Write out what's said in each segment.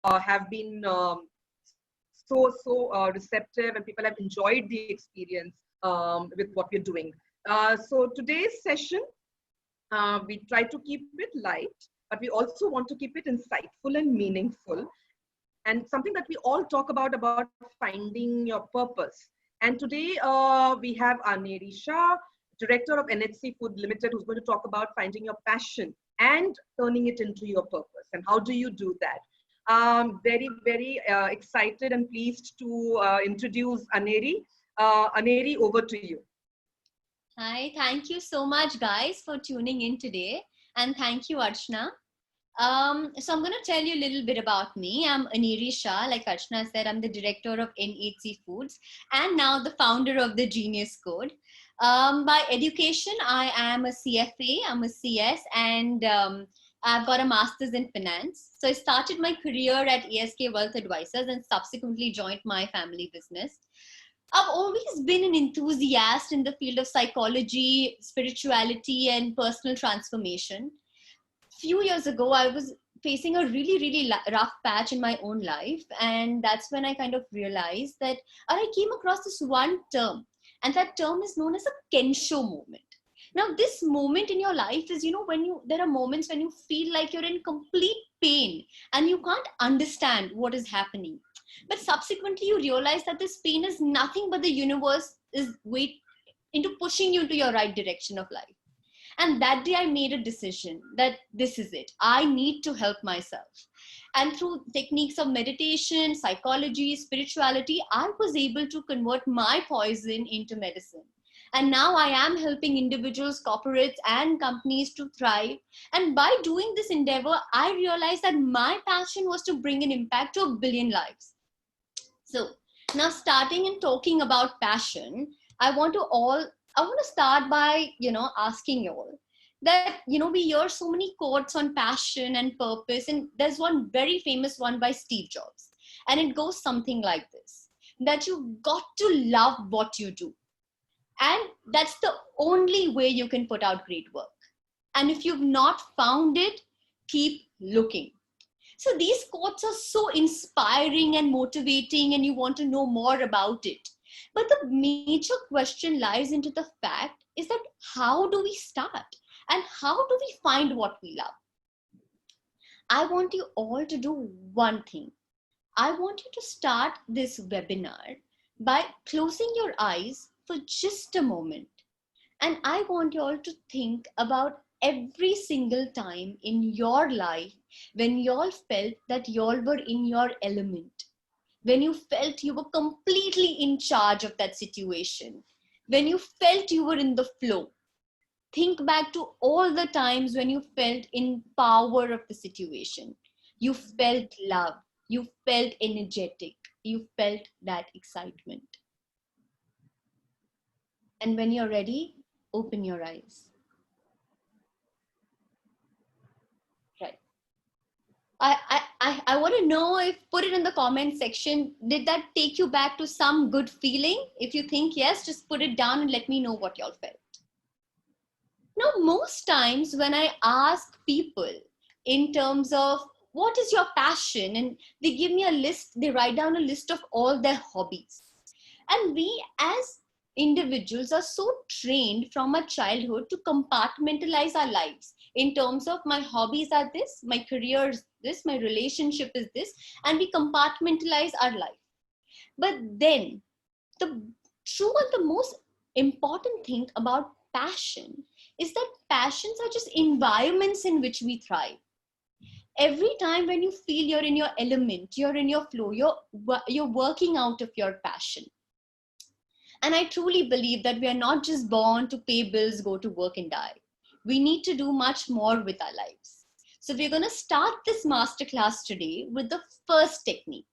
have been so receptive, and people have enjoyed the experience with what we're doing. So today's session, we try to keep it light, but we also want to keep it insightful and meaningful, and something that we all talk about finding your purpose. And today we have Aneri Shah, Director of NHC Food Limited, who's going to talk about finding your passion and turning it into your purpose. And how do you do that? Very excited and pleased to introduce Aneri. Aneri, over to you. Hi, thank you so much, guys, for tuning in today. And thank you, Archana. So I'm going to tell you a little bit about me. I'm Aneri Shah. Like Archana said, I'm the director of NHC Foods and now the founder of the Genius Code. By education, I am a CFA, I'm a CS, and I've got a master's in finance. So I started my career at ASK Wealth Advisors and subsequently joined my family business. I've always been an enthusiast in the field of psychology, spirituality, and personal transformation. Few years ago, I was facing a really rough patch in my own life. And that's when I kind of realized that I came across this one term, and that term is known as a Kensho moment. Now, this moment in your life is, there are moments when you feel like you're in complete pain and you can't understand what is happening. But subsequently, you realize that this pain is nothing but the universe is into pushing you into your right direction of life. And that day I made a decision that this is it. I need to help myself. And through techniques of meditation, psychology, spirituality, I was able to convert my poison into medicine. And now I am helping individuals, corporates, and companies to thrive. And by doing this endeavor, I realized that my passion was to bring an impact to 1 billion lives. So now starting and talking about passion, I want to start by, asking you all that, we hear so many quotes on passion and purpose. And there's one very famous one by Steve Jobs. And it goes something like this, that you've got to love what you do. And that's the only way you can put out great work. And if you've not found it, keep looking. So these quotes are so inspiring and motivating, and you want to know more about it. But the major question lies into the fact is that how do we start? And how do we find what we love? I want you all to do one thing. I want you to start this webinar by closing your eyes for just a moment. And I want you all to think about every single time in your life when you all felt that you all were in your element, when you felt you were completely in charge of that situation, when you felt you were in the flow. Think back to all the times when you felt in power of the situation. You felt love, you felt energetic, you felt that excitement. And when you're ready, open your eyes. Right. I want to know, if put it in the comment section, did that take you back to some good feeling? If you think yes, just put it down and let me know what y'all felt. Now, most times when I ask people in terms of what is your passion, and they give me a list, they write down a list of all their hobbies. And we as individuals are so trained from our childhood to compartmentalize our lives in terms of my hobbies are this, my career is this, my relationship is this, and we compartmentalize our life. But then the true and the most important thing about passion is that passions are just environments in which we thrive. Every time when you feel you're in your element, you're in your flow, you're working out of your passion. And I truly believe that we are not just born to pay bills, go to work and die. We need to do much more with our lives. So we're going to start this masterclass today with the first technique.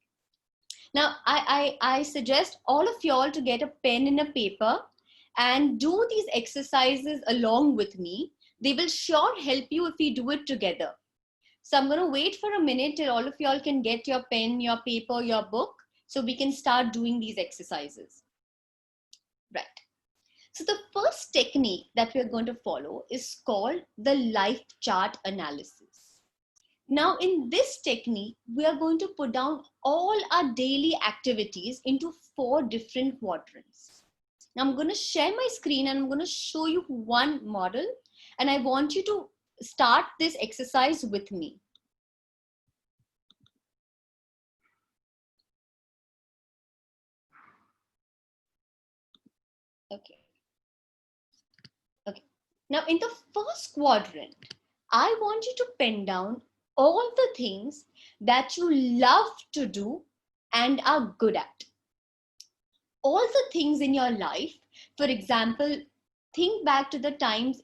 Now, I suggest all of y'all to get a pen and a paper and do these exercises along with me. They will sure help you if we do it together. So I'm going to wait for a minute till all of y'all can get your pen, your paper, your book, so we can start doing these exercises. Right. So the first technique that we're going to follow is called the life chart analysis. Now, in this technique, we are going to put down all our daily activities into 4 different quadrants. Now, I'm going to share my screen and I'm going to show you one model, and I want you to start this exercise with me. Okay. Okay. Now, in the first quadrant, I want you to pen down all the things that you love to do and are good at. All the things in your life. For example, think back to the times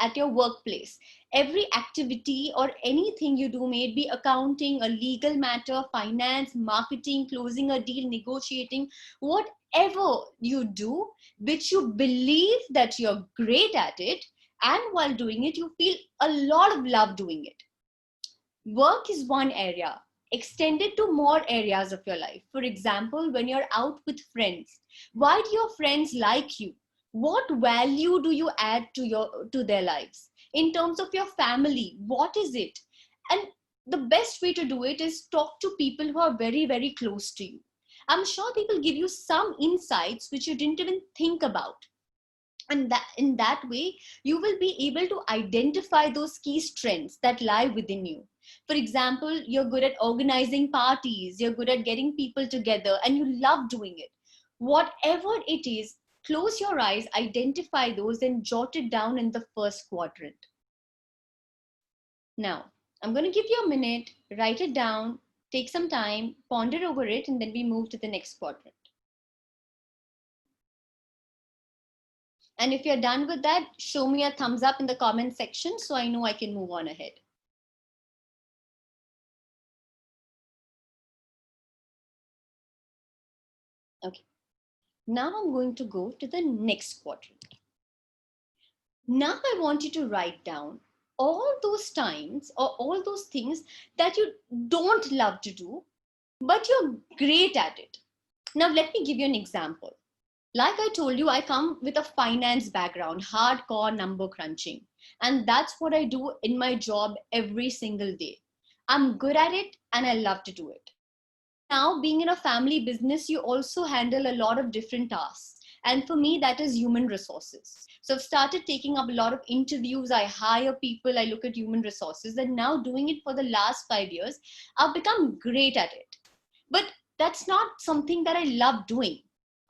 at your workplace. Every activity or anything you do, may it be accounting, a legal matter, finance, marketing, closing a deal, negotiating, whatever you do, which you believe that you're great at it, and while doing it, you feel a lot of love doing it. Work is one area. Extend it to more areas of your life. For example, when you're out with friends, why do your friends like you? What value do you add to their lives? In terms of your family, what is it? And the best way to do it is talk to people who are very, very close to you. I'm sure they will give you some insights which you didn't even think about. And that in that way, you will be able to identify those key strengths that lie within you. For example, you're good at organizing parties, you're good at getting people together, and you love doing it. Whatever it is, close your eyes, identify those, and jot it down in the first quadrant. Now, I'm going to give you a minute, write it down, take some time, ponder over it, and then we move to the next quadrant. And if you're done with that, show me a thumbs up in the comment section so I know I can move on ahead. Okay. Now I'm going to go to the next quadrant. Now I want you to write down all those times or all those things that you don't love to do, but you're great at it. Now let me give you an example. Like I told you, I come with a finance background, hardcore number crunching. And that's what I do in my job every single day. I'm good at it and I love to do it. Now, being in a family business, you also handle a lot of different tasks. And for me, that is human resources. So I've started taking up a lot of interviews. I hire people, I look at human resources. And now doing it for the last 5 years, I've become great at it. But that's not something that I love doing.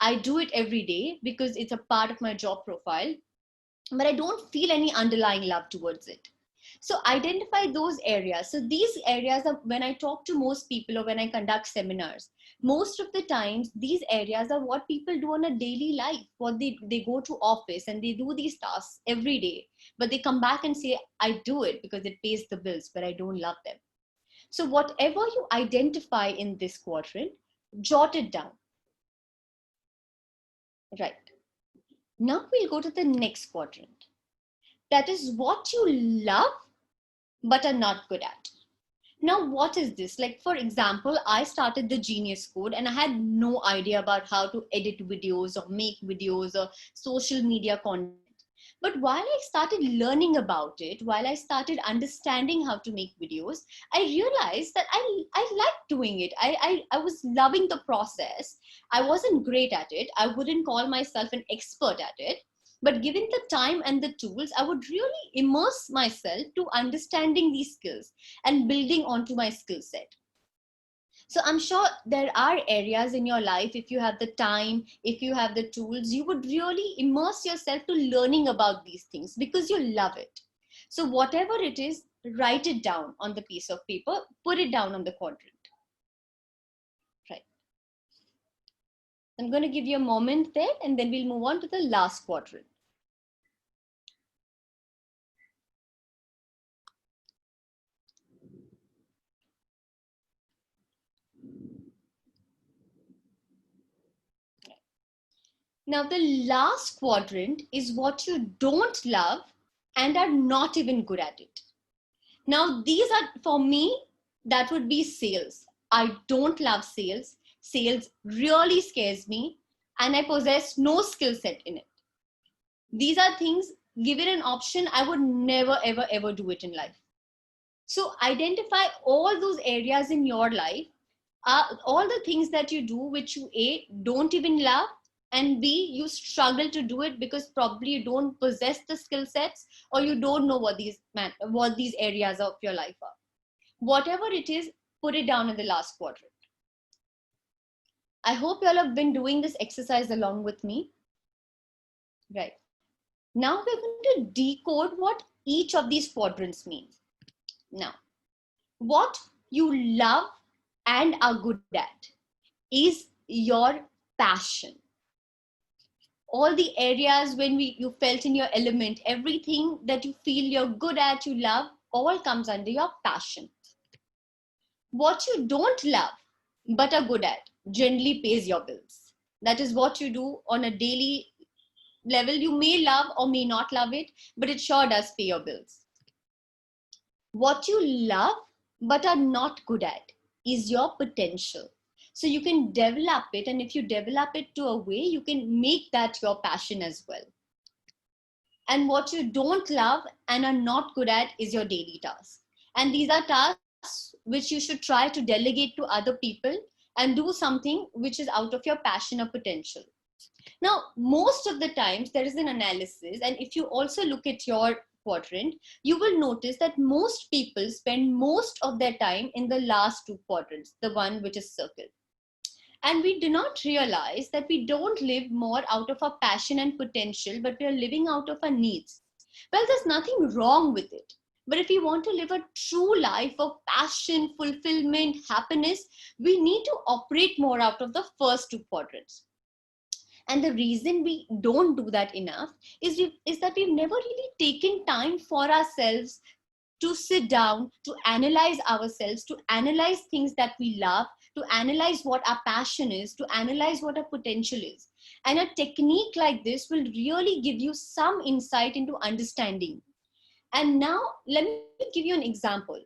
I do it every day because it's a part of my job profile, but I don't feel any underlying love towards it. So identify those areas. So these areas are, when I talk to most people or when I conduct seminars, most of the times these areas are what people do on a daily life. What they go to office and they do these tasks every day, but they come back and say, I do it because it pays the bills, but I don't love them. So whatever you identify in this quadrant, jot it down. Right. Now we'll go to the next quadrant. That is what you love, but are not good at. Now, what is this? Like, for example, I started the Genius Code and I had no idea about how to edit videos or make videos or social media content. But while I started learning about it, while I started understanding how to make videos, I realized that I liked doing it. I was loving the process. I wasn't great at it. I wouldn't call myself an expert at it. But given the time and the tools, I would really immerse myself to understanding these skills and building onto my skill set. So I'm sure there are areas in your life, if you have the time, if you have the tools, you would really immerse yourself to learning about these things because you love it. So whatever it is, write it down on the piece of paper, put it down on the quadrant. Right. I'm going to give you a moment there and then we'll move on to the last quadrant. Now, the last quadrant is what you don't love and are not even good at it. Now, these are, for me, that would be sales. I don't love sales. Sales really scares me and I possess no skill set in it. These are things, given an option, I would never, ever, ever do it in life. So identify all those areas in your life, all the things that you do which you A, don't even love, and B, you struggle to do it because probably you don't possess the skill sets, or you don't know what these areas of your life are. Whatever it is, put it down in the last quadrant. I hope you all have been doing this exercise along with me. Right. Now we're going to decode what each of these quadrants means. Now, what you love and are good at is your passion. All the areas when you felt in your element, everything that you feel you're good at, you love, all comes under your passion. What you don't love but are good at generally pays your bills. That is what you do on a daily level. You may love or may not love it, but it sure does pay your bills. What you love but are not good at is your potential. So you can develop it, and if you develop it to a way, you can make that your passion as well. And what you don't love and are not good at is your daily tasks. And these are tasks which you should try to delegate to other people and do something which is out of your passion or potential. Now, most of the times there is an analysis, and if you also look at your quadrant, you will notice that most people spend most of their time in the last two quadrants, the one which is circled. And we do not realize that we don't live more out of our passion and potential, but we are living out of our needs. Well, there's nothing wrong with it. But if we want to live a true life of passion, fulfillment, happiness, we need to operate more out of the first two quadrants. And the reason we don't do that enough is that we've never really taken time for ourselves to sit down, to analyze ourselves, to analyze things that we love, to analyze what our passion is, to analyze what our potential is. And a technique like this will really give you some insight into understanding. And now let me give you an example.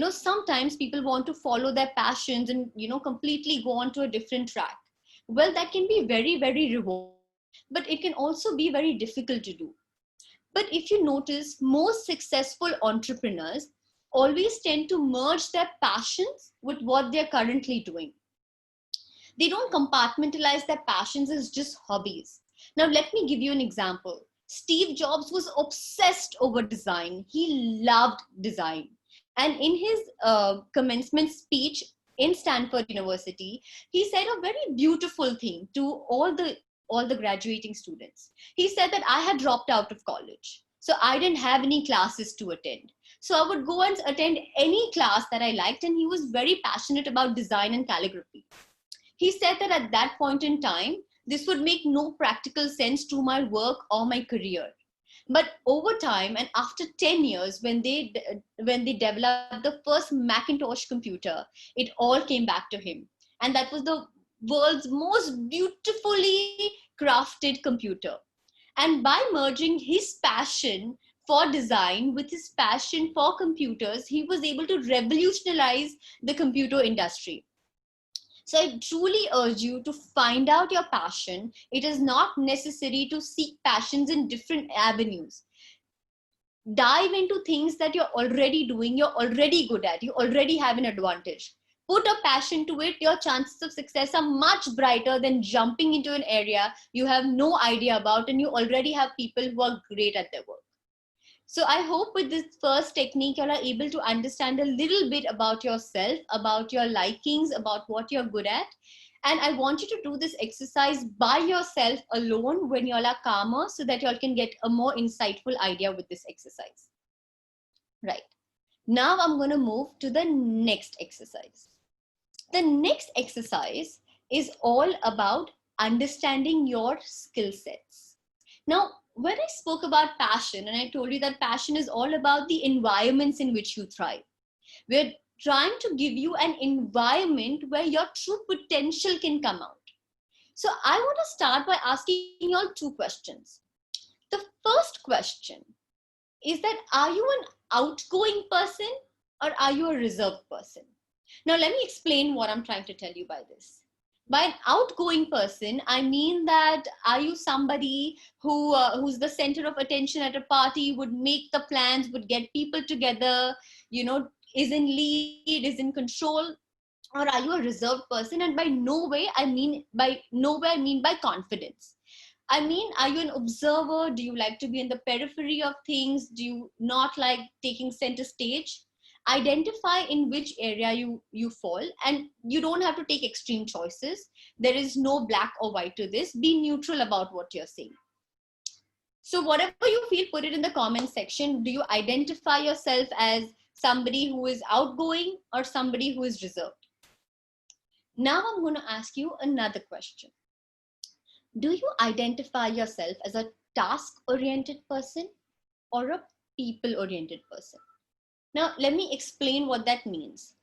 Sometimes people want to follow their passions and, completely go on to a different track. Well, that can be very, very rewarding, but it can also be very difficult to do. But if you notice, most successful entrepreneurs always tend to merge their passions with what they're currently doing. They don't compartmentalize their passions as just hobbies. Now, let me give you an example. Steve Jobs was obsessed over design. He loved design. And in his commencement speech in Stanford University, he said a very beautiful thing to all the graduating students. He said that I had dropped out of college, so I didn't have any classes to attend. So I would go and attend any class that I liked, and he was very passionate about design and calligraphy. He said that at that point in time, this would make no practical sense to my work or my career. But over time, and after 10 years, when they developed the first Macintosh computer, it all came back to him. And that was the world's most beautifully crafted computer. And by merging his passion for design with his passion for computers, he was able to revolutionize the computer industry. So I truly urge you to find out your passion. It is not necessary to seek passions in different avenues. Dive into things that you're already doing, you're already good at, you already have an advantage. Put a passion to it, your chances of success are much brighter than jumping into an area you have no idea about and you already have people who are great at their work. So I hope with this first technique, you are able to understand a little bit about yourself, about your likings, about what you're good at. And I want you to do this exercise by yourself alone when you all are calmer so that you all can get a more insightful idea with this exercise. Right. Now I'm going to move to the next exercise. The next exercise is all about understanding your skill sets. Now, when I spoke about passion and I told you that passion is all about the environments in which you thrive, we're trying to give you an environment where your true potential can come out. So I want to start by asking you all two questions. The first question is that, are you an outgoing person or are you a reserved person? Now, let me explain what I'm trying to tell you by this. By an outgoing person, I mean that are you somebody who's the center of attention at a party, would make the plans, would get people together, is in lead, is in control, or are you a reserved person? And by no way I mean by confidence. I mean, are you an observer? Do you like to be in the periphery of things? Do you not like taking center stage? Identify in which area you fall, and you don't have to take extreme choices. There is no black or white to this. Be neutral about what you're saying. So whatever you feel, put it in the comment section. Do you identify yourself as somebody who is outgoing or somebody who is reserved? Now I'm going to ask you another question. Do you identify yourself as a task-oriented person or a people-oriented person? Now, let me explain what that means.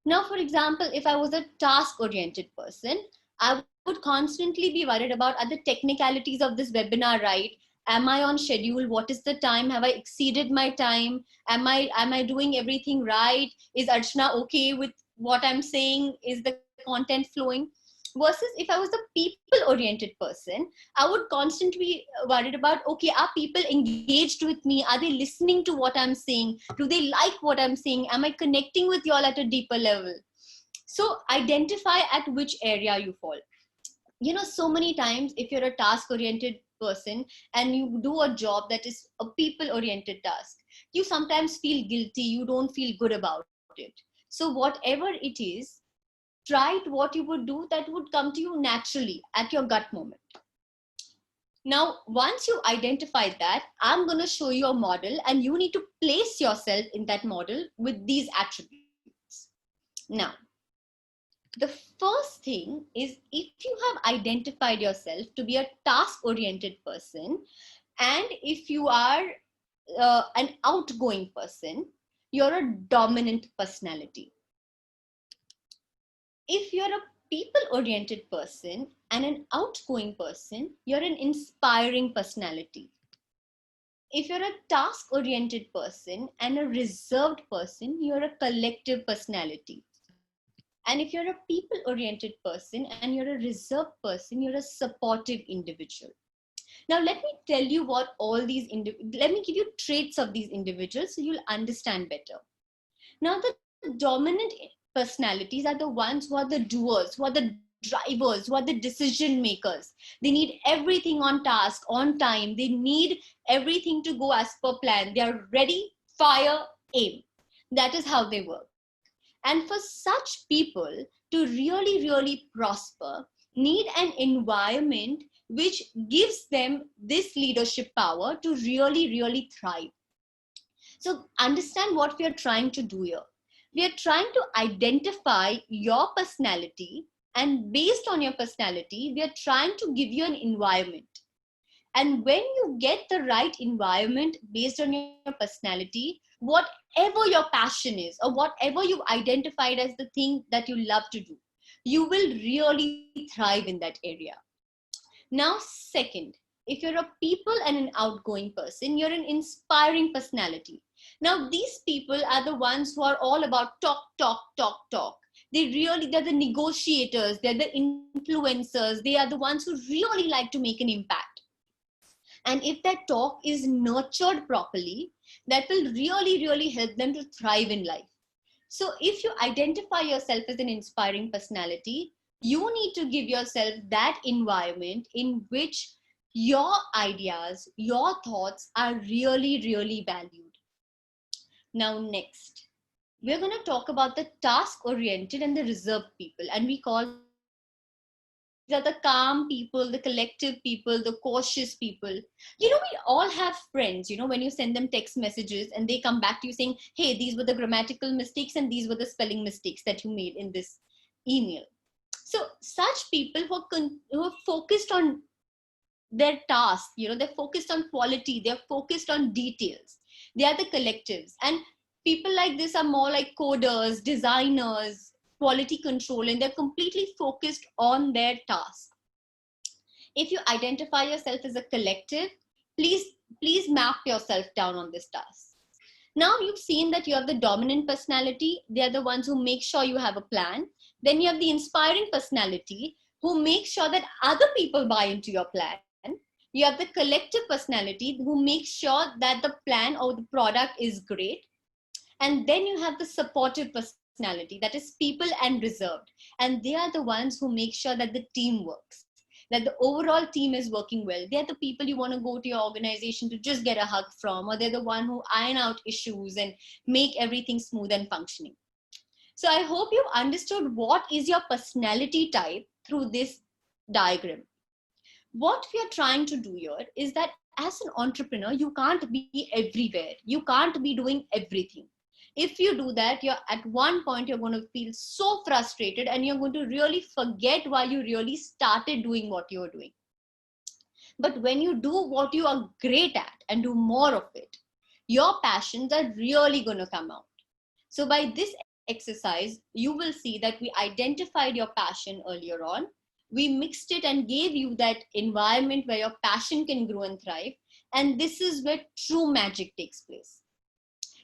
Now, for example, if I was a task-oriented person, I would constantly be worried about other technicalities of this webinar, right? Am I on schedule? What is the time? Have I exceeded my time? Am I doing everything right? Is Archana okay with what I'm saying? Is the content flowing? Versus if I was a people-oriented person, I would constantly be worried about, okay, are people engaged with me? Are they listening to what I'm saying? Do they like what I'm saying? Am I connecting with y'all at a deeper level? So identify at which area you fall. You know, so many times if you're a task-oriented person and you do a job that is a people-oriented task, you sometimes feel guilty, you don't feel good about it. So whatever it is, try what you would do that would come to you naturally at your gut moment. Now, once you identify that, I'm going to show you a model and you need to place yourself in that model with these attributes. Now, the first thing is, if you have identified yourself to be a task-oriented person, and if you are an outgoing person, you're a dominant personality. If you're a people-oriented person and an outgoing person, you're an inspiring personality. If you're a task-oriented person and a reserved person, you're a collective personality. And if you're a people-oriented person and you're a reserved person, you're a supportive individual. Now, let me tell you what all these, let me give you traits of these individuals so you'll understand better. Now, the dominant personalities are the ones who are the doers, who are the drivers, who are the decision makers. They need everything on task, on time. They need everything to go as per plan. They are ready, fire, aim. That is how they work. And for such people to really, really prosper, need an environment which gives them this leadership power to really, really thrive. So understand what we are trying to do here. We are trying to identify your personality, and based on your personality, we are trying to give you an environment. And when you get the right environment based on your personality, whatever your passion is or whatever you've identified as the thing that you love to do, you will really thrive in that area. Now, second, if you're a people and an outgoing person, you're an inspiring personality. Now, these people are the ones who are all about talk, talk, talk, talk. They're the negotiators, they're the influencers, they are the ones who really like to make an impact. And if that talk is nurtured properly, that will really, really help them to thrive in life. So if you identify yourself as an inspiring personality, you need to give yourself that environment in which your ideas, your thoughts are really, really valued. Now, next, we're going to talk about the task-oriented and the reserved people. And we call these are the calm people, the collective people, the cautious people. You know, we all have friends, you know, when you send them text messages and they come back to you saying, hey, these were the grammatical mistakes and these were the spelling mistakes that you made in this email. So such people who are focused on their task, you know, they're focused on quality, they're focused on details. They are the collectives. And people like this are more like coders, designers, quality control, and they're completely focused on their task. If you identify yourself as a collective, please map yourself down on this task. Now you've seen that you have the dominant personality. They're the ones who make sure you have a plan. Then you have the inspiring personality who make sure that other people buy into your plan. You have the collective personality who makes sure that the plan or the product is great. And then you have the supportive personality, that is people and reserved. And they are the ones who make sure that the team works, that the overall team is working well. They're the people you want to go to your organization to just get a hug from, or they're the one who iron out issues and make everything smooth and functioning. So I hope you've understood what is your personality type through this diagram. What we are trying to do here is that as an entrepreneur, you can't be everywhere. You can't be doing everything. If you do that, you're at one point, you're going to feel so frustrated and you're going to really forget why you really started doing what you're doing. But when you do what you are great at and do more of it, your passions are really going to come out. So by this exercise, you will see that we identified your passion earlier on. We mixed it and gave you that environment where your passion can grow and thrive. And this is where true magic takes place.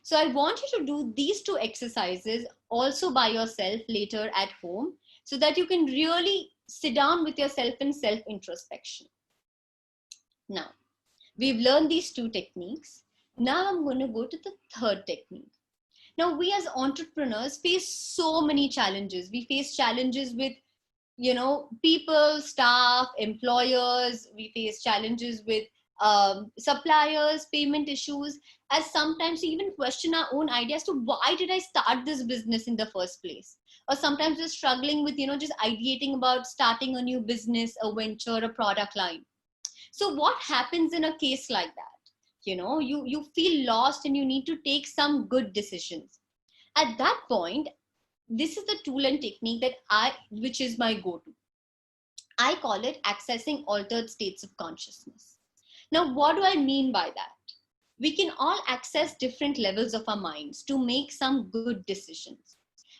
So I want you to do these two exercises also by yourself later at home, so that you can really sit down with yourself in self-introspection. Now, we've learned these two techniques. Now I'm going to go to the third technique. Now, we as entrepreneurs face so many challenges. We face challenges with, people, staff, employers. We face challenges with suppliers, payment issues, as sometimes we even question our own ideas to why did I start this business in the first place? Or sometimes we're struggling with, just ideating about starting a new business, a venture, a product line. So what happens in a case like that? You feel lost and you need to take some good decisions. At that point, this is the tool and technique which is my go-to. I call it accessing altered states of consciousness. Now, what do I mean by that? We can all access different levels of our minds to make some good decisions.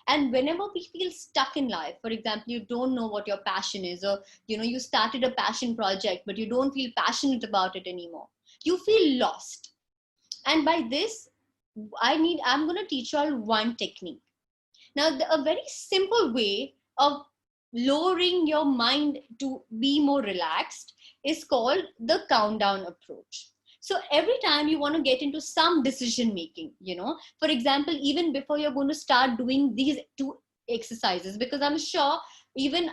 And whenever we feel stuck in life, for example, you don't know what your passion is, or, you started a passion project, but you don't feel passionate about it anymore. You feel lost. And by this, I'm going to teach you all one technique. Now, a very simple way of lowering your mind to be more relaxed is called the countdown approach. So every time you want to get into some decision making, for example, even before you're going to start doing these two exercises, because I'm sure even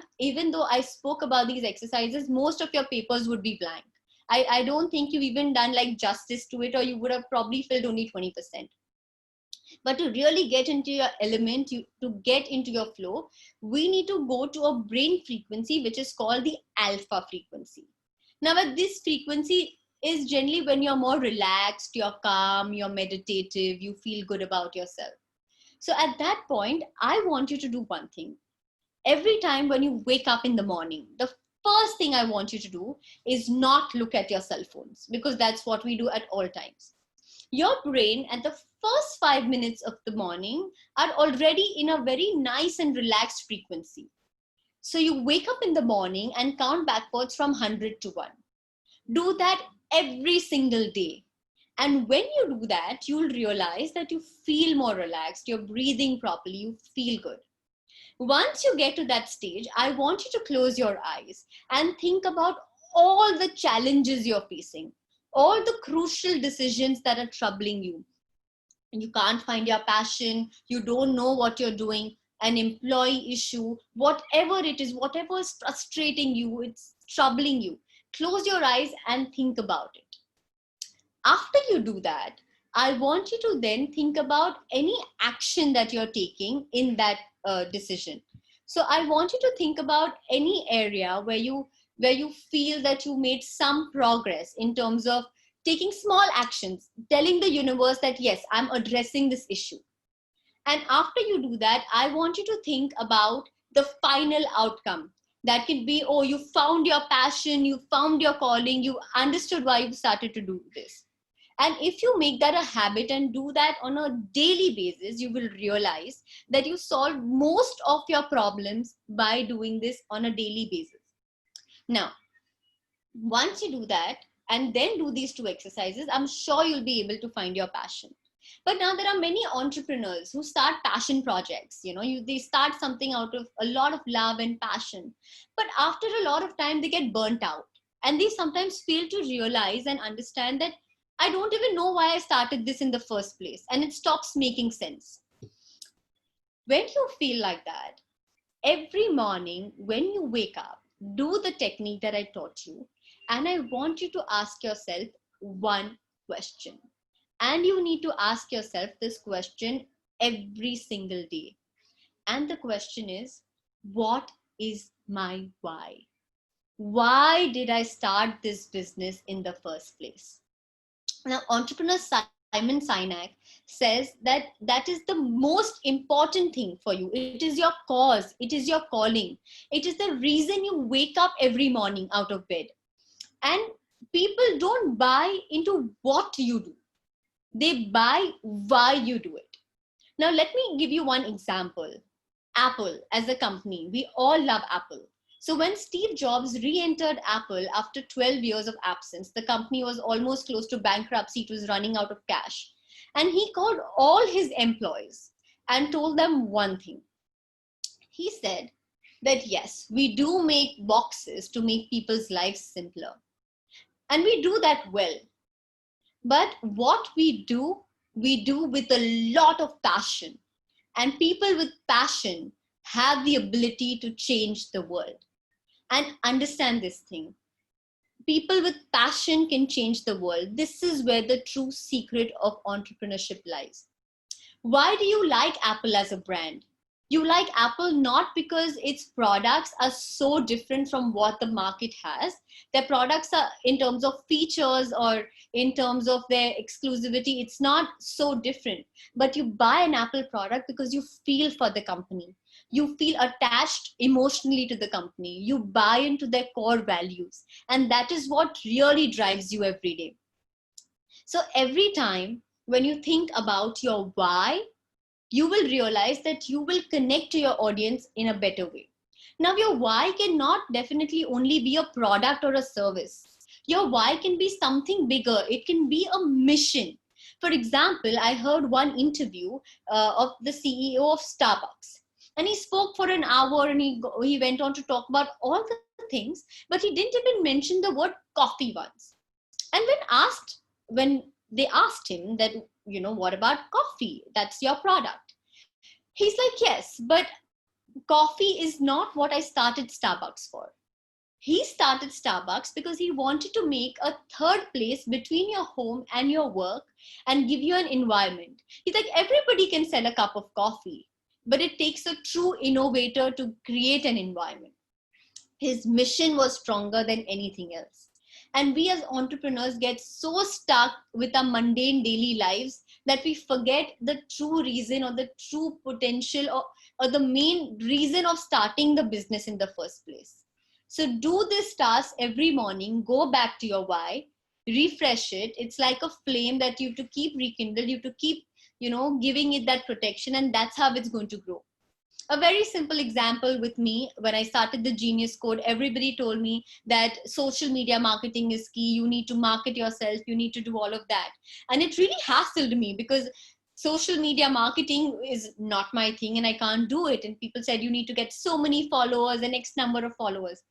though I spoke about these exercises, most of your papers would be blank. I don't think you've even done like justice to it, or you would have probably filled only 20%. But to really get into your element, to get into your flow, we need to go to a brain frequency, which is called the alpha frequency. Now, at this frequency is generally when you're more relaxed, you're calm, you're meditative, you feel good about yourself. So at that point, I want you to do one thing. Every time when you wake up in the morning, the first thing I want you to do is not look at your cell phones, because that's what we do at all times. Your brain at the first 5 minutes of the morning are already in a very nice and relaxed frequency. So you wake up in the morning and count backwards from 100 to 1. Do that every single day. And when you do that, you'll realize that you feel more relaxed, you're breathing properly, you feel good. Once you get to that stage, I want you to close your eyes and think about all the challenges you're facing, all the crucial decisions that are troubling you. You can't find your passion, you don't know what you're doing, an employee issue, whatever it is, whatever is frustrating you, it's troubling you. Close your eyes and think about it. After you do that, I want you to then think about any action that you're taking in that decision. So I want you to think about any area where you feel that you made some progress in terms of taking small actions, telling the universe that, yes, I'm addressing this issue. And after you do that, I want you to think about the final outcome. That could be, oh, you found your passion, you found your calling, you understood why you started to do this. And if you make that a habit and do that on a daily basis, you will realize that you solve most of your problems by doing this on a daily basis. Now, once you do that and then do these two exercises, I'm sure you'll be able to find your passion. But now there are many entrepreneurs who start passion projects. They start something out of a lot of love and passion. But after a lot of time, they get burnt out. And they sometimes fail to realize and understand that I don't even know why I started this in the first place, and it stops making sense. When you feel like that, every morning when you wake up, do the technique that I taught you, and I want you to ask yourself one question. And you need to ask yourself this question every single day. And the question is, what is my why? Why did I start this business in the first place? Now, entrepreneur Simon Sinek says that that is the most important thing for you. It is your cause, it is your calling, it is the reason you wake up every morning out of bed. And people don't buy into what you do, they buy why you do it. Now, let me give you one example. Apple as a company, we all love Apple. So when Steve Jobs re-entered Apple after 12 years of absence, the company was almost close to bankruptcy, it was running out of cash. And he called all his employees and told them one thing. He said that yes, we do make boxes to make people's lives simpler. And we do that well. But what we do with a lot of passion. And people with passion have the ability to change the world. And understand this thing. People with passion can change the world. This is where the true secret of entrepreneurship lies. Why do you like Apple as a brand? You like Apple not because its products are so different from what the market has. Their products are, in terms of features or in terms of their exclusivity, it's not so different. But you buy an Apple product because you feel for the company. You feel attached emotionally to the company. You buy into their core values. And that is what really drives you every day. So every time when you think about your why, you will realize that you will connect to your audience in a better way. Now, your why cannot definitely only be a product or a service. Your why can be something bigger. It can be a mission. For example, I heard one interview of the CEO of Starbucks. And he spoke for an hour and he went on to talk about all the things, but he didn't even mention the word coffee once. And when they asked him that, what about coffee? That's your product. He's like, yes, but coffee is not what I started Starbucks for. He started Starbucks because he wanted to make a third place between your home and your work and give you an environment. He's like, everybody can sell a cup of coffee, but it takes a true innovator to create an environment. His mission was stronger than anything else. And we as entrepreneurs get so stuck with our mundane daily lives that we forget the true reason or the true potential or the main reason of starting the business in the first place. So do this task every morning, go back to your why, refresh it. It's like a flame that you have to keep rekindled, you have to keep, giving it that protection, and that's how it's going to grow. A very simple example with me, when I started the Genius Code, everybody told me that social media marketing is key. You need to market yourself. You need to do all of that. And it really hassled me because social media marketing is not my thing and I can't do it. And people said, you need to get so many followers and X number of followers.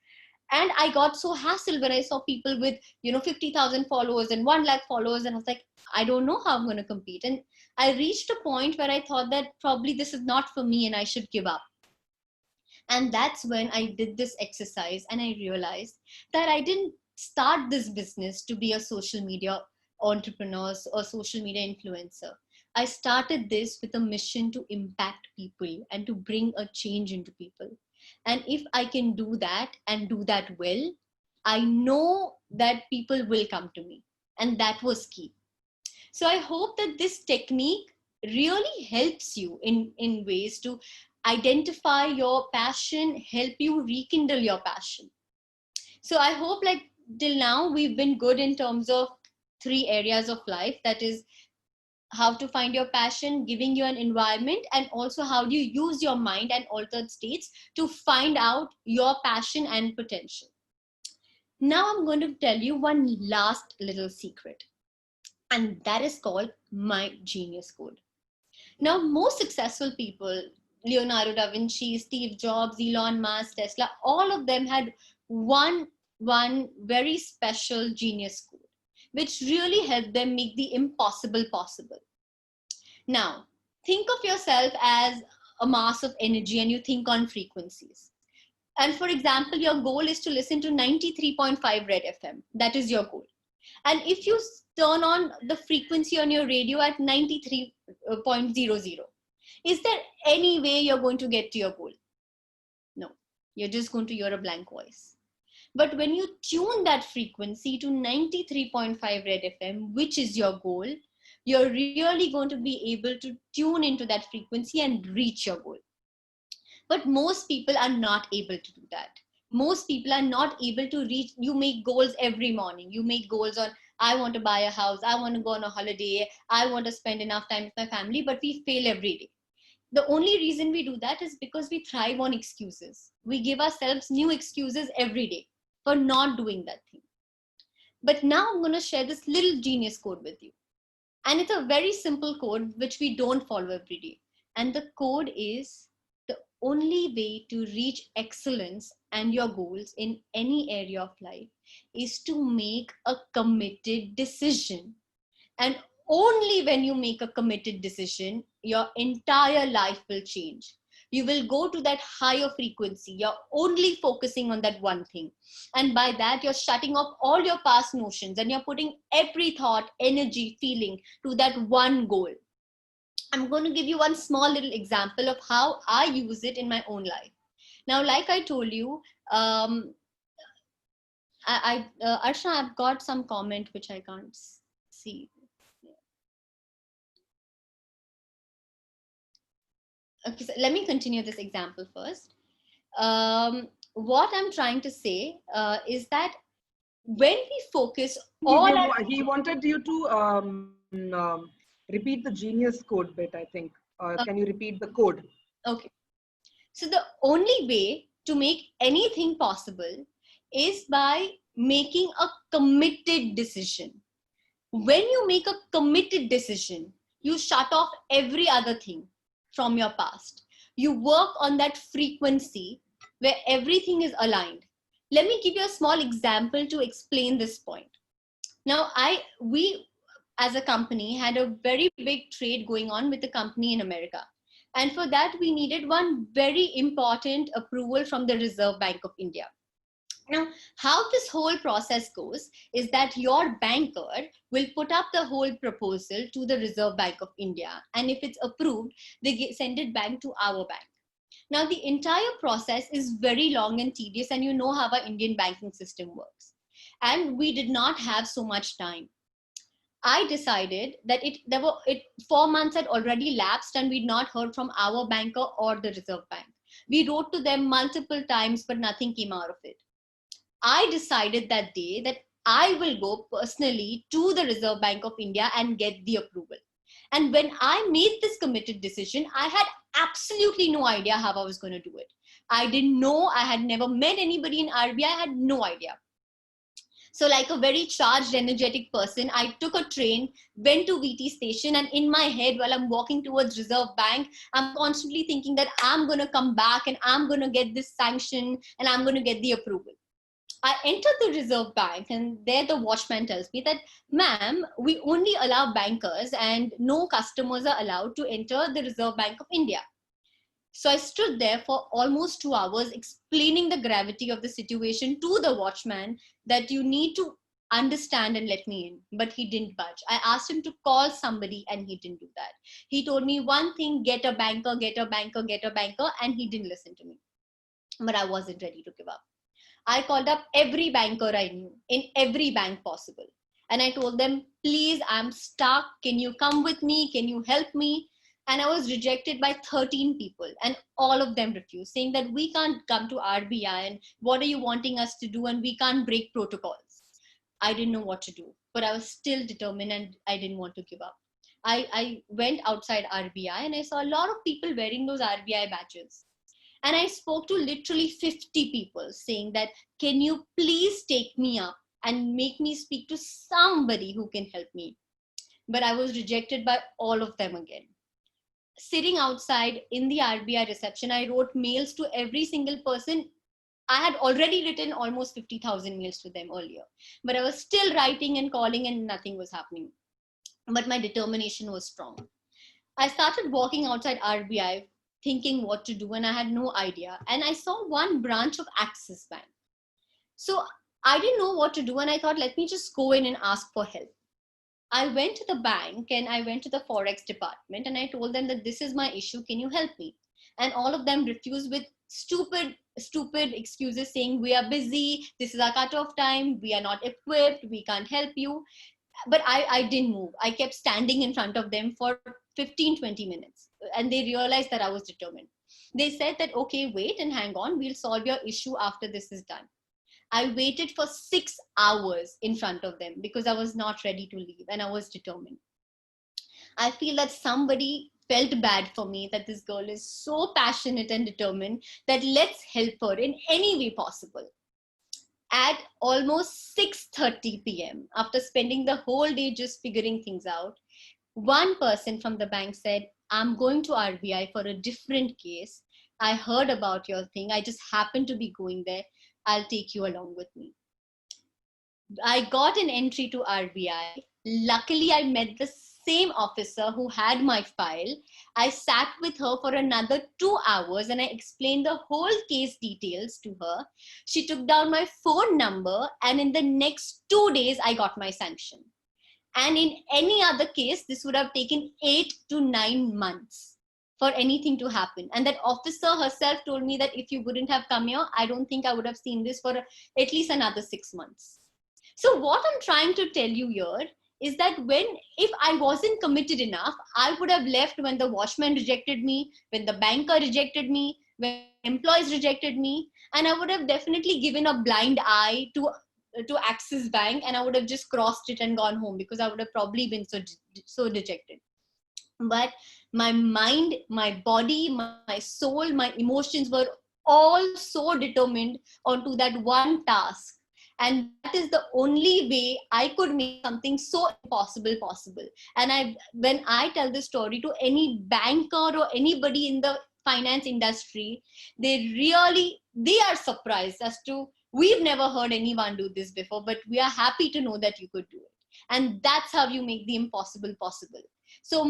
And I got so hassled when I saw people with, 50,000 followers and 1 lakh followers. And I was like, I don't know how I'm going to compete. And I reached a point where I thought that probably this is not for me and I should give up. And that's when I did this exercise and I realized that I didn't start this business to be a social media entrepreneur or social media influencer. I started this with a mission to impact people and to bring a change into people. And if I can do that and do that well, I know that people will come to me. And that was key. So I hope that this technique really helps you in ways to identify your passion, help you rekindle your passion. So I hope till now we've been good in terms of 3 areas of life. That is how to find your passion, giving you an environment, and also how do you use your mind and altered states to find out your passion and potential. Now I'm going to tell you one last little secret, and that is called my Genius Code. Now, most successful people, Leonardo da Vinci, Steve Jobs, Elon Musk, Tesla, all of them had one very special genius code. which really help them make the impossible possible. Now, think of yourself as a mass of energy and you think on frequencies. And for example, your goal is to listen to 93.5 Red FM. That is your goal. And if you turn on the frequency on your radio at 93.00, is there any way you're going to get to your goal? No, you're just going to hear a blank voice. But when you tune that frequency to 93.5 Red FM, which is your goal, you're really going to be able to tune into that frequency and reach your goal. But most people are not able to do that. Most people are not able to reach. You make goals every morning. You make goals on, I want to buy a house, I want to go on a holiday, I want to spend enough time with my family, but we fail every day. The only reason we do that is because we thrive on excuses. We give ourselves new excuses every day for not doing that thing. But now I'm going to share this little genius code with you. And it's a very simple code which we don't follow every day. And the code is, the only way to reach excellence and your goals in any area of life is to make a committed decision. And only when you make a committed decision, your entire life will change. You will go to that higher frequency. You're only focusing on that one thing. And by that, you're shutting off all your past notions and you're putting every thought, energy, feeling to that one goal. I'm going to give you one small little example of how I use it in my own life. Now, like I told you, Arshna, I've got some comment which I can't see. Okay, so let me continue this example first. What I'm trying to say is that when we focus he wanted you to repeat the genius code bit, I think. Can you repeat the code? Okay. So the only way to make anything possible is by making a committed decision. When you make a committed decision, you shut off every other thing from your past. You work on that frequency where everything is aligned. Let me give you a small example to explain this point. Now, we as a company had a very big trade going on with a company in America. And for that, we needed one very important approval from the Reserve Bank of India. Now, how this whole process goes is that your banker will put up the whole proposal to the Reserve Bank of India. And if it's approved, they send it back to our bank. Now, the entire process is very long and tedious, and you know how our Indian banking system works. And we did not have so much time. I decided that 4 months had already lapsed and we'd not heard from our banker or the Reserve Bank. We wrote to them multiple times, but nothing came out of it. I decided that day that I will go personally to the Reserve Bank of India and get the approval. And when I made this committed decision, I had absolutely no idea how I was going to do it. I didn't know. I had never met anybody in RBI. I had no idea. So like a very charged, energetic person, I took a train, went to VT station, and in my head, while I'm walking towards Reserve Bank, I'm constantly thinking that I'm going to come back and I'm going to get this sanction and I'm going to get the approval. I entered the Reserve Bank and there the watchman tells me that, ma'am, we only allow bankers and no customers are allowed to enter the Reserve Bank of India. So I stood there for almost 2 hours explaining the gravity of the situation to the watchman that you need to understand and let me in. But he didn't budge. I asked him to call somebody and he didn't do that. He told me one thing, get a banker, get a banker, get a banker, and he didn't listen to me. But I wasn't ready to give up. I called up every banker I knew in every bank possible. And I told them, please, I'm stuck. Can you come with me? Can you help me? And I was rejected by 13 people and all of them refused, saying that we can't come to RBI and what are you wanting us to do and we can't break protocols. I didn't know what to do, but I was still determined and I didn't want to give up. I went outside RBI and I saw a lot of people wearing those RBI badges. And I spoke to literally 50 people saying that, can you please take me up and make me speak to somebody who can help me? But I was rejected by all of them again. Sitting outside in the RBI reception, I wrote mails to every single person I had already written almost 50,000 mails to them earlier, but I was still writing and calling and nothing was happening. But my determination was strong. I started walking outside RBI thinking what to do, and I had no idea. And I saw one branch of Axis Bank. So I didn't know what to do, and I thought, let me just go in and ask for help. I went to the bank and I went to the Forex department and I told them that this is my issue. Can you help me? And all of them refused with stupid excuses saying, we are busy. This is our cutoff time. We are not equipped. We can't help you. But I didn't move. I kept standing in front of them for 15-20 minutes. And they realized that I was determined. They said that, okay, wait and hang on. We'll solve your issue after this is done. I waited for 6 hours in front of them because I was not ready to leave and I was determined. I feel that somebody felt bad for me, that this girl is so passionate and determined that let's help her in any way possible. At almost 6:30 p.m., after spending the whole day just figuring things out, one person from the bank said, I'm going to RBI for a different case. I heard about your thing. I just happened to be going there. I'll take you along with me. I got an entry to RBI. Luckily, I met the same officer who had my file. I sat with her for another 2 hours and I explained the whole case details to her. She took down my phone number and in the next 2 days, I got my sanction. And in any other case, this would have taken 8 to 9 months for anything to happen. And that officer herself told me that if you wouldn't have come here, I don't think I would have seen this for at least another 6 months. So what I'm trying to tell you here is that if I wasn't committed enough, I would have left when the watchman rejected me, when the banker rejected me, when employees rejected me, and I would have definitely given a blind eye to Axis Bank and I would have just crossed it and gone home because I would have probably been so dejected. But my mind, my body, my soul, my emotions were all so determined onto that one task. And that is the only way I could make something so impossible possible. And when I tell this story to any banker or anybody in the finance industry, they are surprised as to, we've never heard anyone do this before, but we are happy to know that you could do it. And that's how you make the impossible possible. So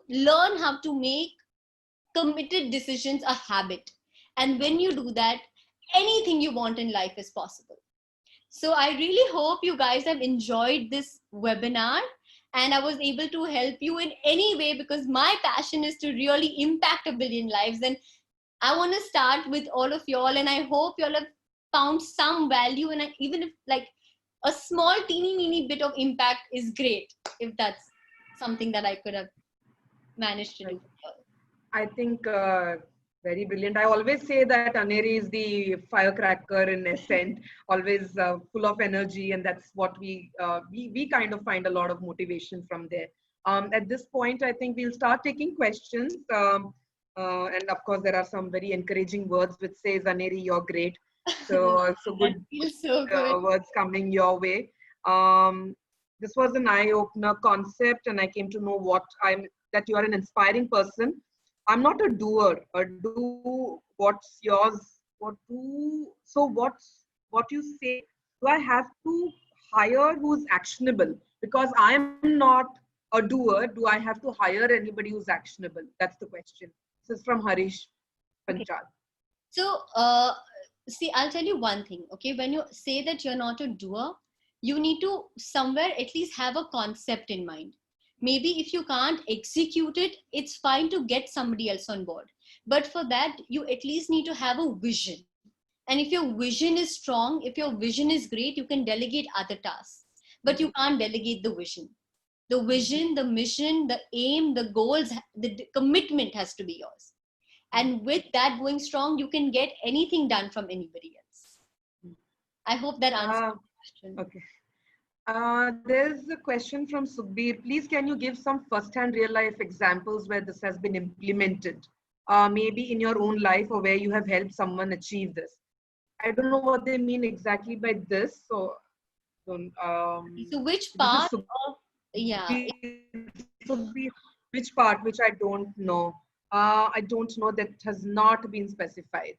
learn how to make committed decisions a habit. And when you do that, anything you want in life is possible. So I really hope you guys have enjoyed this webinar and I was able to help you in any way because my passion is to really impact 1 billion lives. And I want to start with all of y'all and I hope y'all have found some value, and even if like a small teeny bit of impact is great, if that's something that I could have managed to do. I think very brilliant. I always say that Aneri is the firecracker in Ascent, always full of energy, and that's what we kind of find a lot of motivation from there. At this point, I think we'll start taking questions. And of course, there are some very encouraging words which says, Aneri, you're great. So good, so good. Words coming your way. This was an eye-opener concept, and I came to know that you are an inspiring person. I'm not a doer. What's yours? What you say? Do I have to hire who's actionable? Because I'm not a doer. Do I have to hire anybody who's actionable? That's the question. This is from Harish Panchal. Okay. So, see, I'll tell you one thing. Okay, when you say that you're not a doer, you need to somewhere at least have a concept in mind. Maybe if you can't execute it, it's fine to get somebody else on board. But for that, you at least need to have a vision. And if your vision is strong, if your vision is great, you can delegate other tasks. But you can't delegate the vision. The vision, the mission, the aim, the goals, the commitment has to be yours. And with that going strong, you can get anything done from anybody else. I hope that answers the question. Okay. There's a question from Sukhbir. Please, can you give some first-hand real-life examples where this has been implemented? Maybe in your own life or where you have helped someone achieve this. I don't know what they mean exactly by this. So which part of, which part, which I don't know. I don't know, that has not been specified.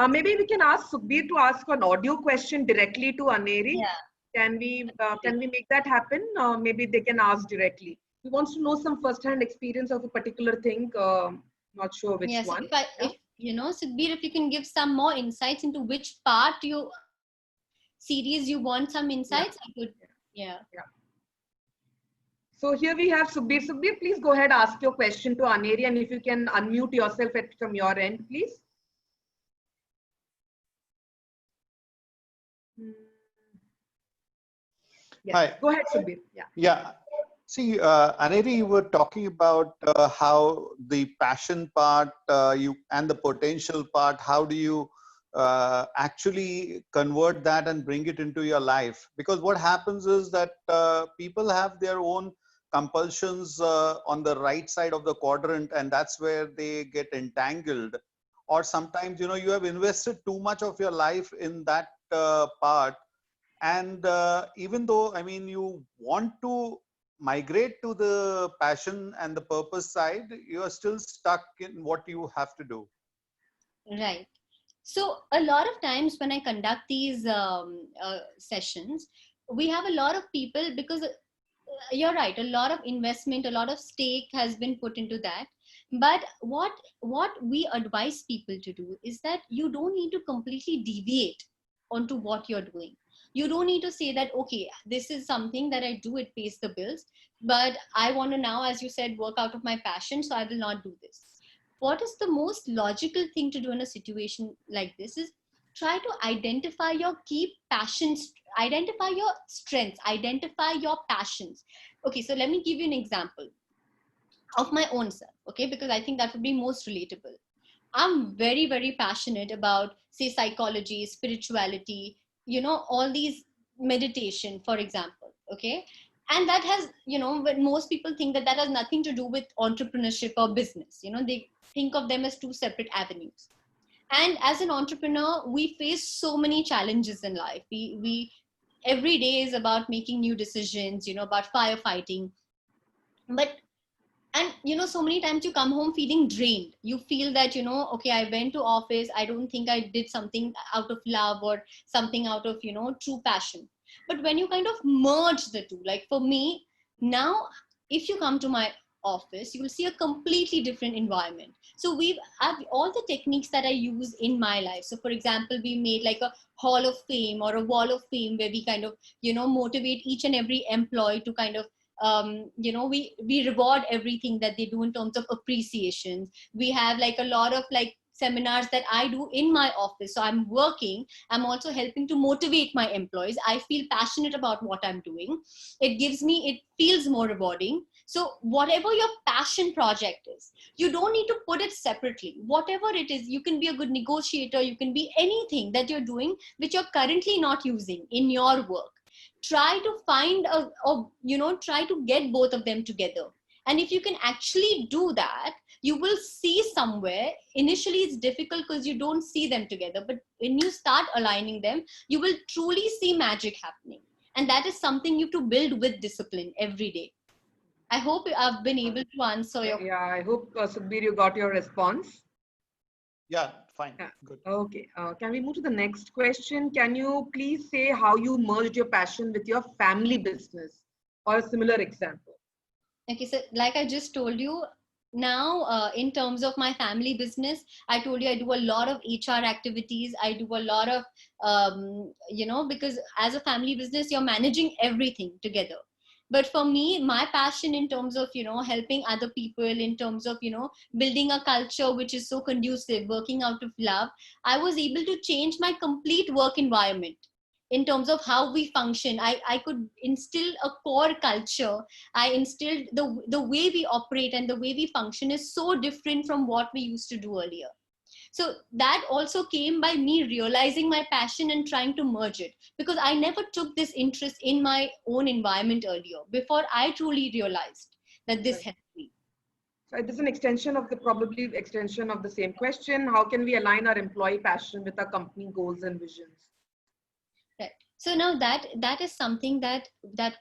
Maybe we can ask Sukhbir to ask an audio question directly to Aneri. Yeah. Can we make that happen? Maybe they can ask directly. He wants to know some first-hand experience of a particular thing. Not sure which Yes. one. If you know, Sukhbir, if you can give some more insights into which part you series you want some insights, I could. Yeah. So here we have Sukhbir. Sukhbir, please go ahead, ask your question to Aneri, and if you can unmute yourself from your end, please. Yes. Hi. Go ahead, Sukhbir. Yeah. Yeah. See, Aneri, you were talking about how the passion part and the potential part, how do you actually convert that and bring it into your life? Because what happens is that people have their own compulsions on the right side of the quadrant, and that's where they get entangled. Or sometimes, you know, you have invested too much of your life in that part. And even though, I mean, you want to migrate to the passion and the purpose side, you are still stuck in what you have to do. Right. So a lot of times when I conduct these sessions, we have a lot of people, because you're right, a lot of investment, a lot of stake has been put into that. But what we advise people to do is that you don't need to completely deviate onto what you're doing. You don't need to say that, okay, this is something that I do, it pays the bills, but I want to now, as you said, work out of my passion, so I will not do this. What is the most logical thing to do in a situation like this is try to identify your key passions, identify your strengths, identify your passions. Okay, so let me give you an example of my own self, okay, because I think that would be most relatable. I'm very, very passionate about, say, psychology, spirituality, you know, all these meditation, for example, okay? And that has, you know, when most people think that that has nothing to do with entrepreneurship or business, you know, they think of them as two separate avenues. And as an entrepreneur, we face so many challenges in life. We every day is about making new decisions, you know, about firefighting. But and you know, so many times you come home feeling drained. You feel that, you know, okay, I went to office, I don't think I did something out of love or something out of, you know, true passion. But when you kind of merge the two, like for me now, if you come to my office, you will see a completely different environment. So we've have all the techniques that I use in my life. So for example, we made like a hall of fame or a wall of fame where we kind of, you know, motivate each and every employee to kind of you know, we reward everything that they do in terms of appreciation. We have like a lot of like seminars that I do in my office. So I'm working, I'm also helping to motivate my employees. I feel passionate about what I'm doing. It gives me, it feels more rewarding. So whatever your passion project is, you don't need to put it separately. Whatever it is, you can be a good negotiator, you can be anything that you're doing which you're currently not using in your work. Try to find or you know, try to get both of them together. And if you can actually do that, you will see somewhere, initially it's difficult because you don't see them together, but when you start aligning them, you will truly see magic happening. And that is something you have to build with discipline every day. I hope I've been able to answer your Yeah, I hope Sukhbir, you got your response. Yeah, fine. Yeah. Good. Okay. Can we move to the next question? Can you please say how you merged your passion with your family business, or a similar example? Okay, so like I just told you, now in terms of my family business, I told you I do a lot of HR activities. I do a lot of, you know, because as a family business, you're managing everything together. But for me, my passion in terms of, you know, helping other people, in terms of, you know, building a culture which is so conducive, working out of love, I was able to change my complete work environment in terms of how we function. I could instill a core culture. I instilled the way we operate and the way we function is so different from what we used to do earlier. So that also came by me realizing my passion and trying to merge it, because I never took this interest in my own environment earlier before I truly realized that this helped me. So it is an extension of the probably extension of the same question. How can we align our employee passion with our company goals and visions? Right. So now that is something that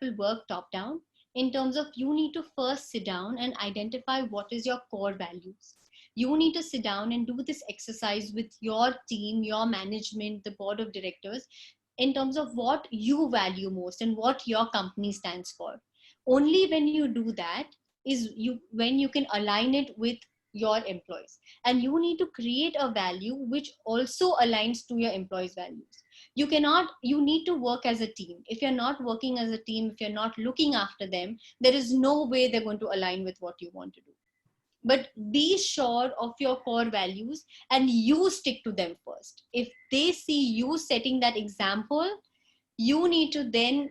will work top down, in terms of you need to first sit down and identify what is your core values. you need to sit down and do this exercise with your team, your management, the board of directors, in terms of what you value most and what your company stands for. Only when you do that is when you can align it with your employees, and you need to create a value which also aligns to your employees' values. You need to work as a team. If you're not working as a team, if you're not looking after them, there is no way they're going to align with what you want to do. But be sure of your core values and you stick to them first. If they see you setting that example, you need to then,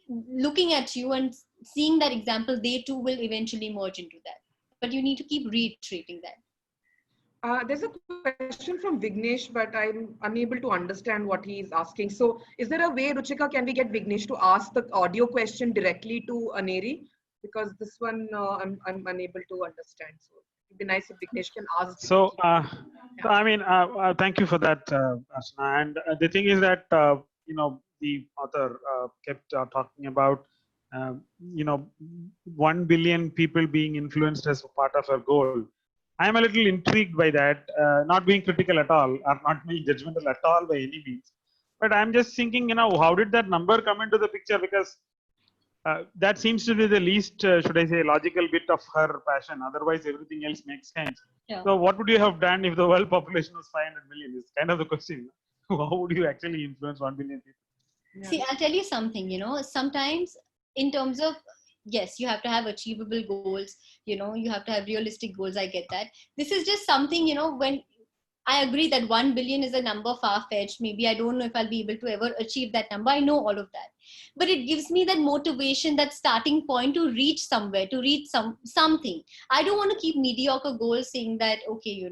looking at you and seeing that example, they too will eventually merge into that. But you need to keep reiterating that. There's a question from Vignesh, but I'm unable to understand what he is asking. So is there a way, Ruchika, can we get Vignesh to ask the audio question directly to Aneri? Because this one I'm unable to understand. So it'd be nice if Vignesh can ask. So, I mean, thank you for that, Asna. And the thing is that, the author kept talking about, 1 billion people being influenced as part of her goal. I am a little intrigued by that, not being critical at all, or not being judgmental at all by any means. But I'm just thinking, how did that number come into the picture? Because that seems to be the least, should I say, logical bit of her passion. Otherwise, everything else makes sense. Yeah. So, what would you have done if the world population was 500 million? Is kind of the question. How would you actually influence 1 billion people? Yeah. See, I'll tell you something, sometimes in terms of, yes, you have to have achievable goals, you have to have realistic goals. I get that. This is just something, when I agree that 1 billion is a number far-fetched. Maybe I don't know if I'll be able to ever achieve that number. I know all of that. But it gives me that motivation, that starting point to reach somewhere, to reach something. I don't want to keep mediocre goals saying that, okay,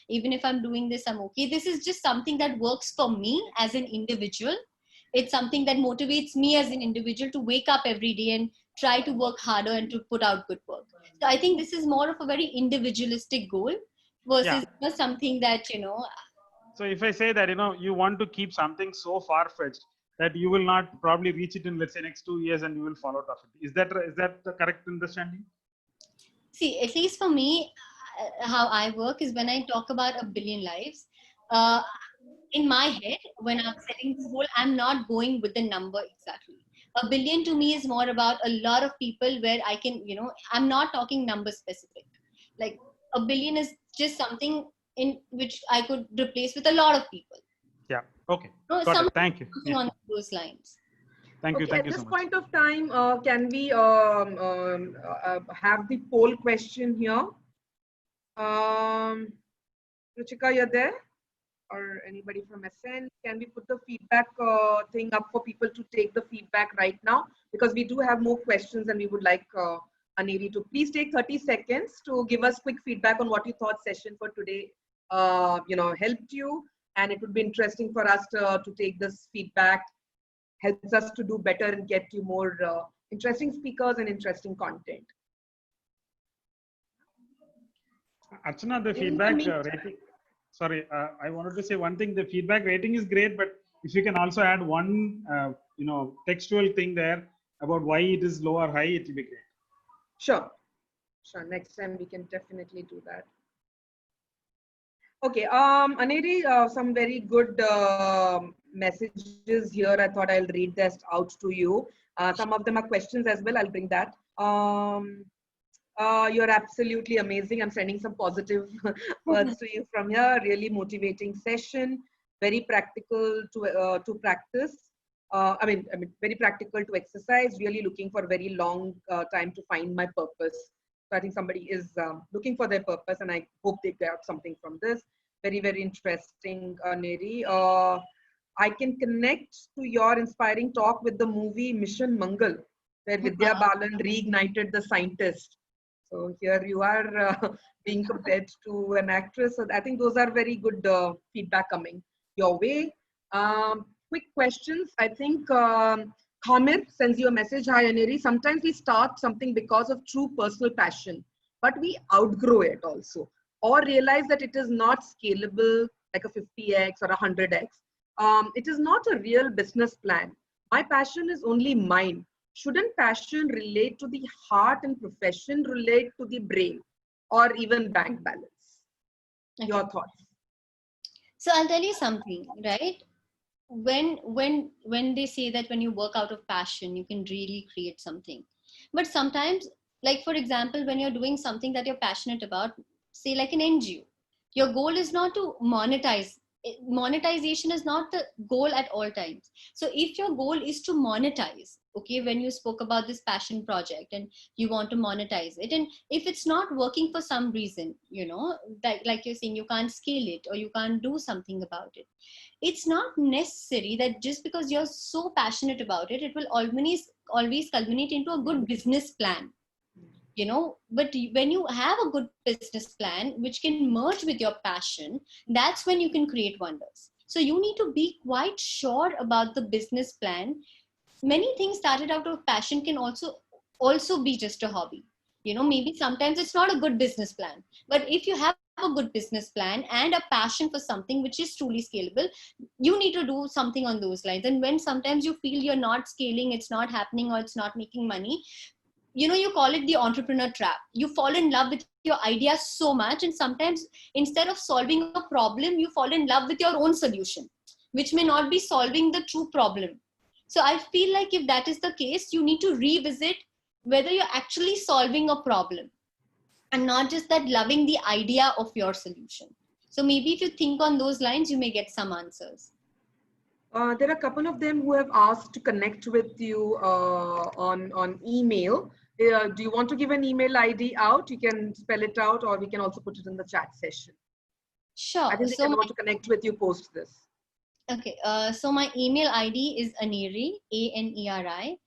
even if I'm doing this, I'm okay. This is just something that works for me as an individual. It's something that motivates me as an individual to wake up every day and try to work harder and to put out good work. So I think this is more of a very individualistic goal versus something that, So if I say that, you want to keep something so far-fetched that you will not probably reach it in, let's say, next 2 years, and you will fall out of it. Is that the correct understanding? See, at least for me, how I work is when I talk about a billion lives, in my head, when I'm setting this goal, I'm not going with the number exactly. A billion to me is more about a lot of people where I can, I'm not talking number specific. Like a billion is just something in which I could replace with a lot of people. Yeah. Okay. No, Got it. Thank you. Something on those lines. Thank you. Okay, Thank you at so this much. point of time, can we have the poll question here? Ruchika, you're there? Or anybody from SN? Can we put the feedback thing up for people to take the feedback right now? Because we do have more questions and we would like Aneri to please take 30 seconds to give us quick feedback on what you thought session for today helped you. And it would be interesting for us to take this feedback, helps us to do better and get you more interesting speakers and interesting content. Archana, the feedback rating. Sorry, I wanted to say one thing. The feedback rating is great, but if you can also add one, textual thing there about why it is low or high, it will be great. Sure. Next time we can definitely do that. Okay, Aneri, some very good messages here. I thought I'll read this out to you. Some of them are questions as well. I'll bring that. You're absolutely amazing. I'm sending some positive words to you from here. Really motivating session. Very practical to practice. I mean, very practical to exercise. Really looking for a very long time to find my purpose. So I think somebody is looking for their purpose, and I hope they get something from this. Very, very interesting, Neri. I can connect to your inspiring talk with the movie Mission Mangal, where Vidya Balan reignited the scientist. So here you are being compared to an actress. So I think those are very good feedback coming your way. Quick questions. I think Khamir sends you a message. Hi, Aneri. Sometimes we start something because of true personal passion, but we outgrow it also, or realize that it is not scalable like a 50x or a 100x. It is not a real business plan. My passion is only mine. Shouldn't passion relate to the heart and profession relate to the brain or even bank balance? Okay. Your thoughts. So I'll tell you something, right? When they say that when you work out of passion, you can really create something. But sometimes, like for example, when you're doing something that you're passionate about, say like an NGO, your goal is not to monetize. Monetization is not the goal at all times. So if your goal is to monetize, okay, when you spoke about this passion project and you want to monetize it, and if it's not working for some reason, you know, like you're saying, you can't scale it or you can't do something about it, it's not necessary that just because you're so passionate about it, it will always culminate into a good business plan, you know. But when you have a good business plan which can merge with your passion, that's when you can create wonders. So you need to be quite sure about the business plan. Many things started out of passion can also be just a hobby, you know. Maybe sometimes it's not a good business plan, but if you have a good business plan and a passion for something which is truly scalable, you need to do something on those lines. And when sometimes you feel you're not scaling, it's not happening, or it's not making money, you know, you call it the entrepreneur trap. You fall in love with your idea so much, and sometimes instead of solving a problem, you fall in love with your own solution, which may not be solving the true problem. So I feel like if that is the case, you need to revisit whether you're actually solving a problem and not just that loving the idea of your solution. So maybe if you think on those lines, you may get some answers. There are a couple of them who have asked to connect with you on email. Do you want to give an email ID out? You can spell it out, or we can also put it in the chat session. Sure. I think they can want to connect with you post this. Okay. So my email ID is Aneri, ANERI,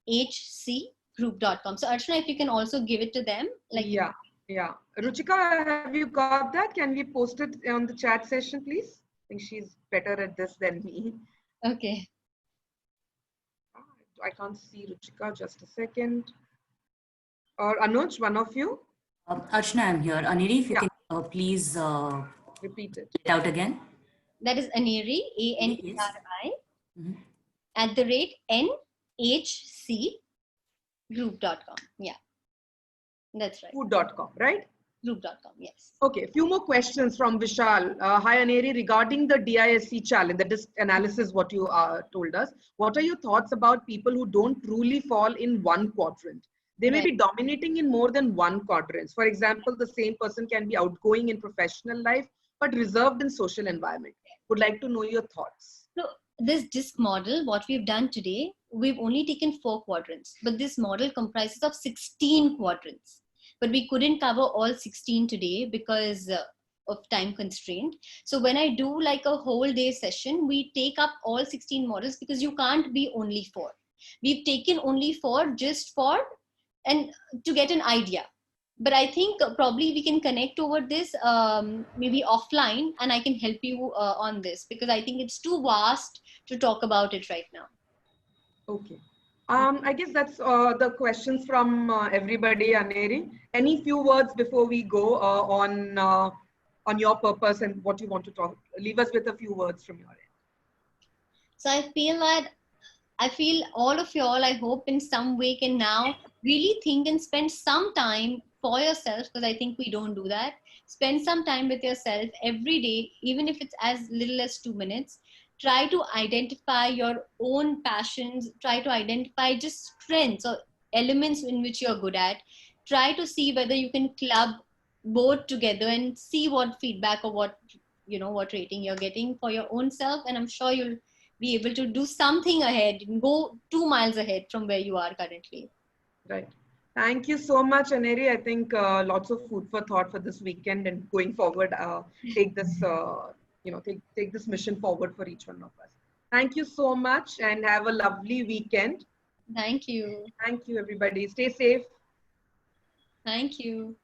@nhcgroup.com. So Archana, if you can also give it to them. Like Yeah. Ruchika, have you got that? Can we post it on the chat session, please? I think she's better at this than me. Okay. I can't see Ruchika. Just a second. Or Anuj, one of you? Archana, I'm here. Aneri, if you can please repeat it out again. That is Aneri, ANERI, @nhcgroup.com. Yeah, that's right. Food.com, right? Group.com, yes. Okay, a few more questions from Vishal. Hi, Aneri, regarding the DISC challenge, the DISC analysis, what you told us, what are your thoughts about people who don't truly fall in one quadrant? They may be dominating in more than one quadrant. For example, the same person can be outgoing in professional life, but reserved in social environment. Would like to know your thoughts. So this DISC model, what we've done today, we've only taken 4 quadrants, but this model comprises of 16 quadrants. But we couldn't cover all 16 today because of time constraint. So when I do like a whole day session, we take up all 16 models because you can't be only 4. We've taken only 4 just for and to get an idea. But I think probably we can connect over this maybe offline, and I can help you on this because I think it's too vast to talk about it right now. Okay. I guess that's the questions from everybody, Aneri. Any few words before we go on your purpose and what you want to talk? Leave us with a few words from your end. So I feel all of you all, I hope in some way can now really think and spend some time for yourself, because I think we don't do that. Spend some time with yourself every day, even if it's as little as 2 minutes. Try to identify your own passions. Try to identify just strengths or elements in which you're good at. Try to see whether you can club both together and see what feedback or what rating you're getting for your own self. And I'm sure you'll be able to do something ahead, go 2 miles ahead from where you are currently. Right. Thank you so much, Aneri. I think lots of food for thought for this weekend and going forward. Take this, take this mission forward for each one of us. Thank you so much and have a lovely weekend. Thank you. Thank you, everybody. Stay safe. Thank you.